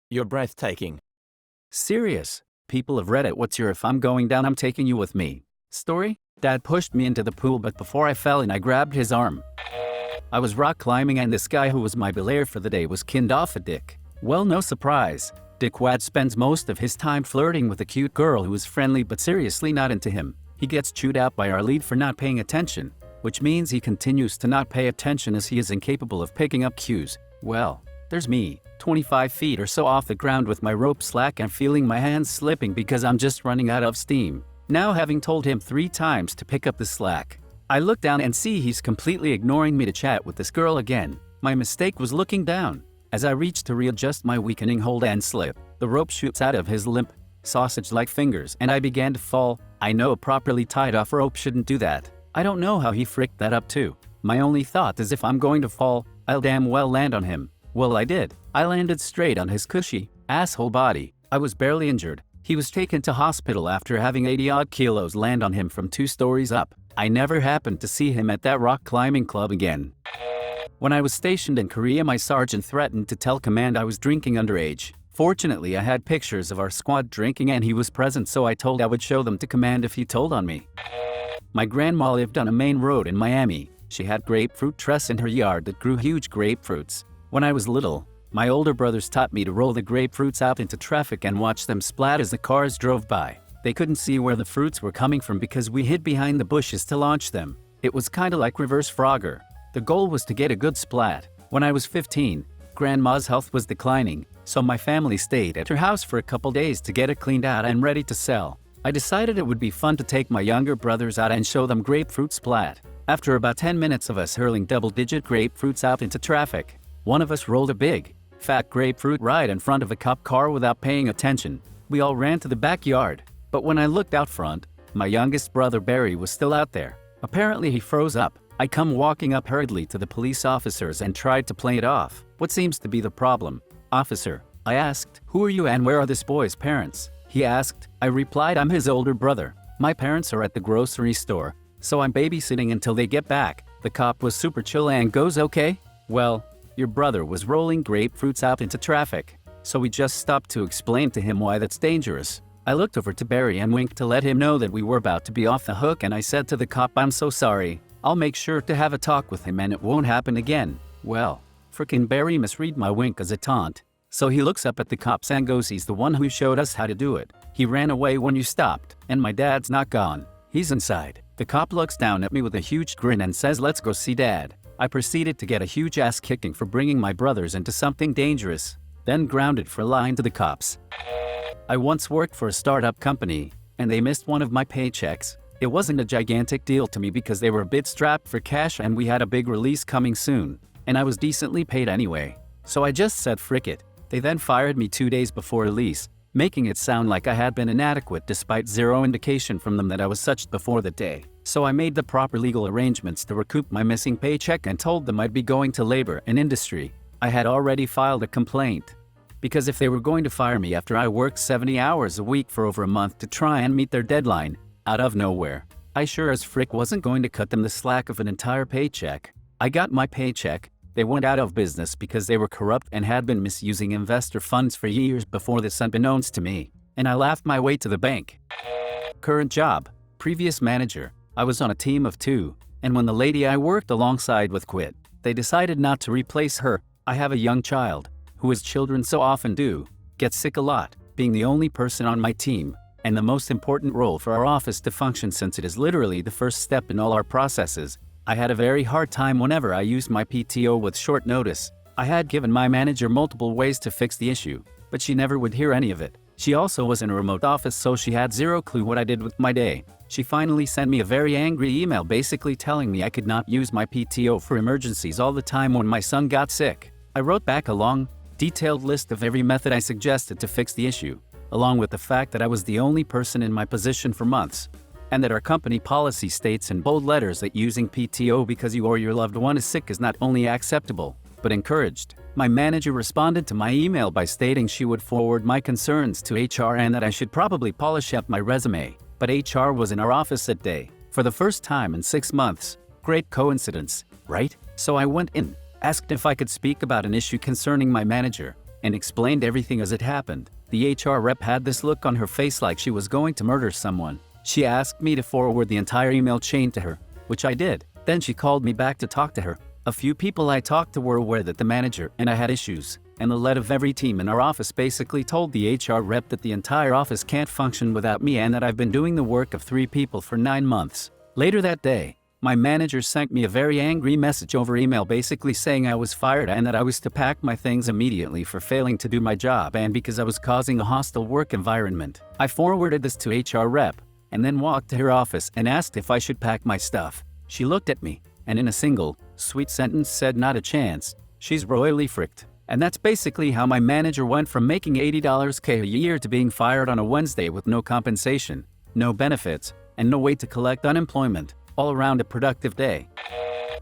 You're breathtaking. Serious. People of Reddit, what's your if I'm going down I'm taking you with me story? Dad pushed me into the pool, but before I fell in I grabbed his arm. I was rock climbing and this guy who was my belayer for the day was kinned off a dick. Well, no surprise. Dickwad spends most of his time flirting with a cute girl who is friendly but seriously not into him. He gets chewed out by our lead for not paying attention, which means he continues to not pay attention as he is incapable of picking up cues. Well, there's me, 25 feet or so off the ground with my rope slack and feeling my hands slipping because I'm just running out of steam. Now, having told him 3 times to pick up the slack, I look down and see he's completely ignoring me to chat with this girl again. My mistake was looking down. As I reach to readjust my weakening hold and slip, the rope shoots out of his limp, sausage-like fingers and I began to fall. I know a properly tied off rope shouldn't do that. I don't know how he fricked that up too. My only thought is if I'm going to fall, I'll damn well land on him. Well, I did. I landed straight on his cushy, asshole body. I was barely injured. He was taken to hospital after having 80-odd kilos land on him from 2 stories up. I never happened to see him at that rock climbing club again. When I was stationed in Korea, my sergeant threatened to tell command I was drinking underage. Fortunately, I had pictures of our squad drinking and he was present, so I told I would show them to command if he told on me. My grandma lived on a main road in Miami. She had grapefruit trees in her yard that grew huge grapefruits. When I was little, my older brothers taught me to roll the grapefruits out into traffic and watch them splat as the cars drove by. They couldn't see where the fruits were coming from because we hid behind the bushes to launch them. It was kinda like reverse Frogger. The goal was to get a good splat. When I was 15, Grandma's health was declining, so my family stayed at her house for a couple days to get it cleaned out and ready to sell. I decided it would be fun to take my younger brothers out and show them grapefruit splat. After about 10 minutes of us hurling double-digit grapefruits out into traffic, one of us rolled a big, fat grapefruit right in front of a cop car without paying attention. We all ran to the backyard, but when I looked out front, my youngest brother Barry was still out there. Apparently he froze up. I come walking up hurriedly to the police officers and tried to play it off. What seems to be the problem? Officer, I asked, who are you and where are this boy's parents? He asked. I replied, I'm his older brother. My parents are at the grocery store, so I'm babysitting until they get back. The cop was super chill and goes, okay, well, your brother was rolling grapefruits out into traffic, so we just stopped to explain to him why that's dangerous. I looked over to Barry and winked to let him know that we were about to be off the hook, and I said to the cop, I'm so sorry. I'll make sure to have a talk with him and it won't happen again. Well, frickin' Barry misread my wink as a taunt, so he looks up at the cops and goes, he's the one who showed us how to do it. He ran away when you stopped, and my dad's not gone. He's inside. The cop looks down at me with a huge grin and says, let's go see Dad. I proceeded to get a huge ass kicking for bringing my brothers into something dangerous, then grounded for lying to the cops. I once worked for a startup company, and they missed one of my paychecks. It wasn't a gigantic deal to me because they were a bit strapped for cash and we had a big release coming soon, and I was decently paid anyway. So I just said frick it. They then fired me 2 days before release, making it sound like I had been inadequate despite zero indication from them that I was such before the day. So I made the proper legal arrangements to recoup my missing paycheck and told them I'd be going to labor and industry. I had already filed a complaint, because if they were going to fire me after I worked 70 hours a week for over a month to try and meet their deadline, out of nowhere, I sure as frick wasn't going to cut them the slack of an entire paycheck. I got my paycheck. They went out of business because they were corrupt and had been misusing investor funds for years before this, unbeknownst to me, and I laughed my way to the bank. Current job, previous manager. I was on a team of 2, and when the lady I worked alongside with quit, they decided not to replace her. I have a young child, who as children so often do, gets sick a lot, being the only person on my team, and the most important role for our office to function since it is literally the first step in all our processes. I had a very hard time whenever I used my PTO with short notice. I had given my manager multiple ways to fix the issue, but she never would hear any of it. She also was in a remote office, so she had zero clue what I did with my day. She finally sent me a very angry email basically telling me I could not use my PTO for emergencies all the time when my son got sick. I wrote back a long, detailed list of every method I suggested to fix the issue, along with the fact that I was the only person in my position for months, and that our company policy states in bold letters that using PTO because you or your loved one is sick is not only acceptable, but encouraged. My manager responded to my email by stating she would forward my concerns to HR and that I should probably polish up my resume, but HR was in our office that day, for the first time in 6 months. Great coincidence, right? So I went in, asked if I could speak about an issue concerning my manager, and explained everything as it happened. The HR rep had this look on her face like she was going to murder someone. She asked me to forward the entire email chain to her, which I did. Then she called me back to talk to her. A few people I talked to were aware that the manager and I had issues, and the lead of every team in our office basically told the HR rep that the entire office can't function without me and that I've been doing the work of 3 people for 9 months. Later that day, my manager sent me a very angry message over email basically saying I was fired and that I was to pack my things immediately for failing to do my job and because I was causing a hostile work environment. I forwarded this to HR rep and then walked to her office and asked if I should pack my stuff. She looked at me and in a single, sweet sentence said not a chance. She's royally fricked. And that's basically how my manager went from making $80K a year to being fired on a Wednesday with no compensation, no benefits, and no way to collect unemployment. All around a productive day.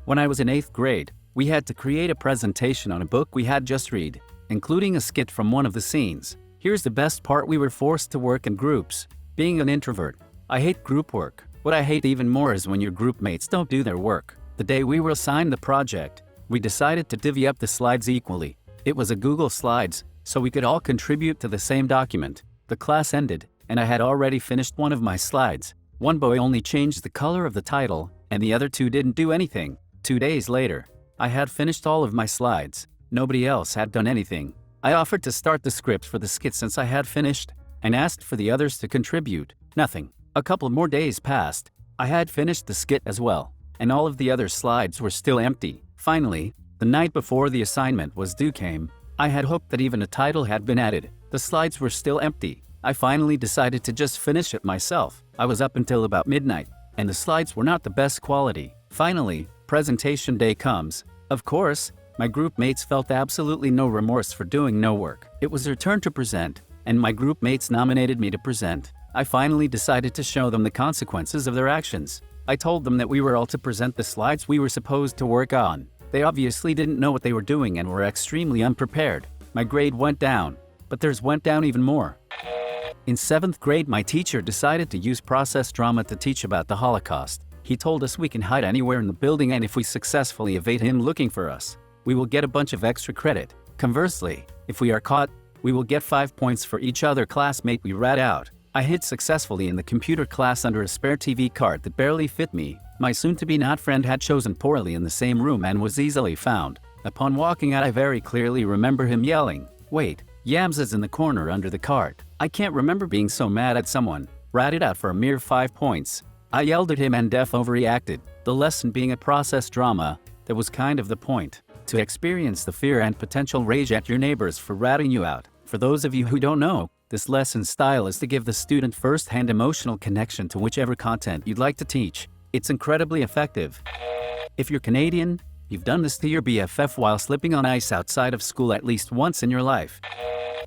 When I was in 8th grade, we had to create a presentation on a book we had just read, including a skit from one of the scenes. Here's the best part: we were forced to work in groups. Being an introvert, I hate group work. What I hate even more is when your group mates don't do their work. The day we were assigned the project, we decided to divvy up the slides equally. It was a Google Slides, so we could all contribute to the same document. The class ended, and I had already finished one of my slides. One boy only changed the color of the title, and the other 2 didn't do anything. 2 days later, I had finished all of my slides. Nobody else had done anything. I offered to start the script for the skit since I had finished, and asked for the others to contribute. Nothing. A couple more days passed. I had finished the skit as well, and all of the other slides were still empty. Finally, the night before the assignment was due came. I had hoped that even a title had been added. The slides were still empty. I finally decided to just finish it myself. I was up until about midnight, and the slides were not the best quality. Finally, presentation day comes. Of course, my group mates felt absolutely no remorse for doing no work. It was their turn to present, and my group mates nominated me to present. I finally decided to show them the consequences of their actions. I told them that we were all to present the slides we were supposed to work on. They obviously didn't know what they were doing and were extremely unprepared. My grade went down, but theirs went down even more. In 7th grade, my teacher decided to use process drama to teach about the Holocaust. He told us we can hide anywhere in the building, and if we successfully evade him looking for us, we will get a bunch of extra credit. Conversely, if we are caught, we will get 5 points for each other classmate we rat out. I hid successfully in the computer class under a spare TV cart that barely fit me. My soon-to-be not friend had chosen poorly in the same room and was easily found. Upon walking out, I very clearly remember him yelling, "Wait, Yams is in the corner under the cart." I can't remember being so mad at someone. Ratted out for a mere 5 points. I yelled at him and Def overreacted. The lesson being a process drama, that was kind of the point. To experience the fear and potential rage at your neighbors for ratting you out. For those of you who don't know, this lesson style is to give the student first-hand emotional connection to whichever content you'd like to teach. It's incredibly effective. If you're Canadian, you've done this to your BFF while slipping on ice outside of school at least once in your life.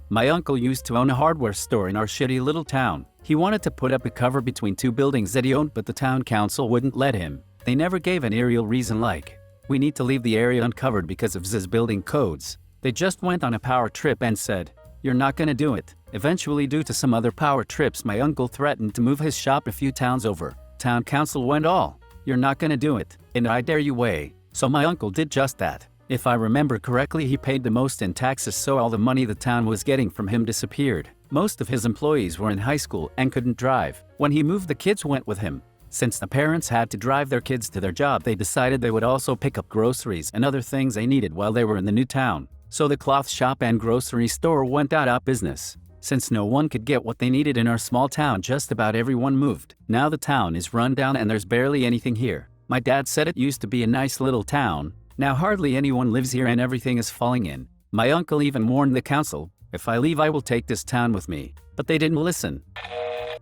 My uncle used to own a hardware store in our shitty little town. He wanted to put up a cover between 2 buildings that he owned, but the town council wouldn't let him. They never gave an real reason like, "We need to leave the area uncovered because of this building codes." They just went on a power trip and said, "You're not gonna do it." Eventually, due to some other power trips, my uncle threatened to move his shop a few towns over. Town council went all, "You're not gonna do it, and I dare you way." So my uncle did just that. If I remember correctly, he paid the most in taxes, so all the money the town was getting from him disappeared. Most of his employees were in high school and couldn't drive. When he moved, the kids went with him. Since the parents had to drive their kids to their job, they decided they would also pick up groceries and other things they needed while they were in the new town. So the cloth shop and grocery store went out of business. Since no one could get what they needed in our small town, just about everyone moved. Now the town is run down and there's barely anything here. My dad said it used to be a nice little town. Now hardly anyone lives here and everything is falling in. My uncle even warned the council, "If I leave, I will take this town with me." But they didn't listen.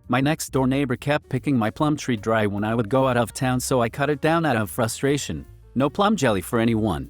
My next door neighbor kept picking my plum tree dry when I would go out of town, so I cut it down out of frustration. No plum jelly for anyone.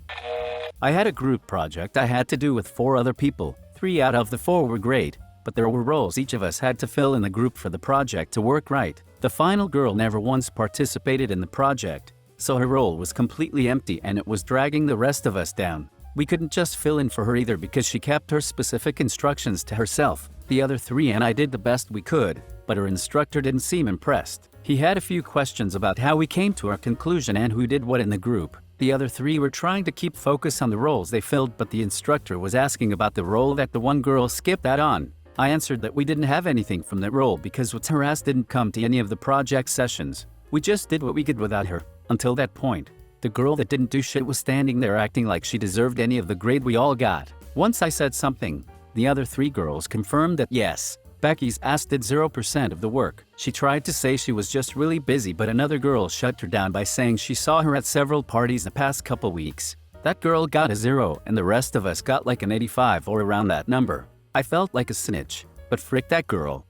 I had a group project I had to do with 4 other people. 3 out of the 4 were great, but there were roles each of us had to fill in the group for the project to work right. The final girl never once participated in the project, so her role was completely empty and it was dragging the rest of us down. We couldn't just fill in for her either because she kept her specific instructions to herself. The other 3 and I did the best we could, but her instructor didn't seem impressed. He had a few questions about how we came to our conclusion and who did what in the group. The other three were trying to keep focus on the roles they filled, but the instructor was asking about the role that the one girl skipped out on. I answered that we didn't have anything from that role because her ass didn't come to any of the project sessions. We just did what we could without her. Until that point, the girl that didn't do shit was standing there acting like she deserved any of the grade we all got. Once I said something, the other three girls confirmed that yes, Becky's ass did 0% of the work. She tried to say she was just really busy, but another girl shut her down by saying she saw her at several parties the past couple weeks. That girl got a 0 and the rest of us got like an 85 or around that number. I felt like a snitch, but frick that girl.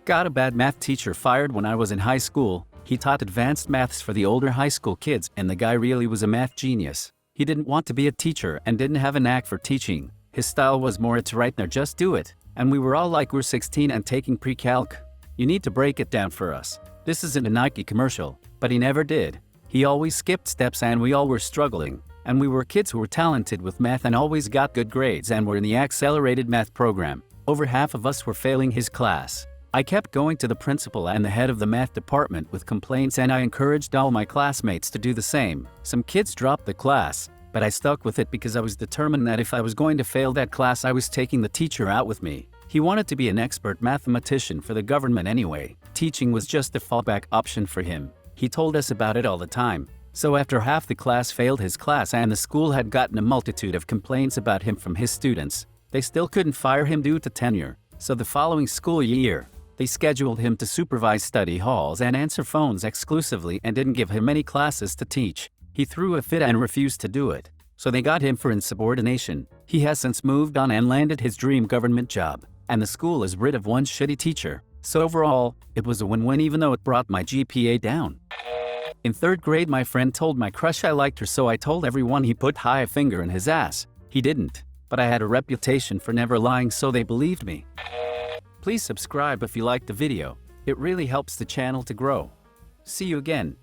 Got a bad math teacher fired when I was in high school. He taught advanced maths for the older high school kids, and the guy really was a math genius. He didn't want to be a teacher and didn't have a knack for teaching. His style was more it's right there, just do it. And we were all like we're 16 and taking pre-calc. You need to break it down for us. This isn't a Nike commercial, but he never did. He always skipped steps and we all were struggling. And we were kids who were talented with math and always got good grades and were in the accelerated math program. Over half of us were failing his class. I kept going to the principal and the head of the math department with complaints, and I encouraged all my classmates to do the same. Some kids dropped the class, but I stuck with it because I was determined that if I was going to fail that class, I was taking the teacher out with me. He wanted to be an expert mathematician for the government anyway. Teaching was just a fallback option for him. He told us about it all the time. So after half the class failed his class and the school had gotten a multitude of complaints about him from his students, they still couldn't fire him due to tenure. So the following school year, they scheduled him to supervise study halls and answer phones exclusively and didn't give him any classes to teach. He threw a fit and refused to do it. So they got him for insubordination. He has since moved on and landed his dream government job. And the school is rid of one shitty teacher. So overall, it was a win-win even though it brought my GPA down. In 3rd grade, my friend told my crush I liked her, so I told everyone he put high finger in his ass. He didn't, but I had a reputation for never lying, so they believed me. Please subscribe if you liked the video. It really helps the channel to grow. See you again.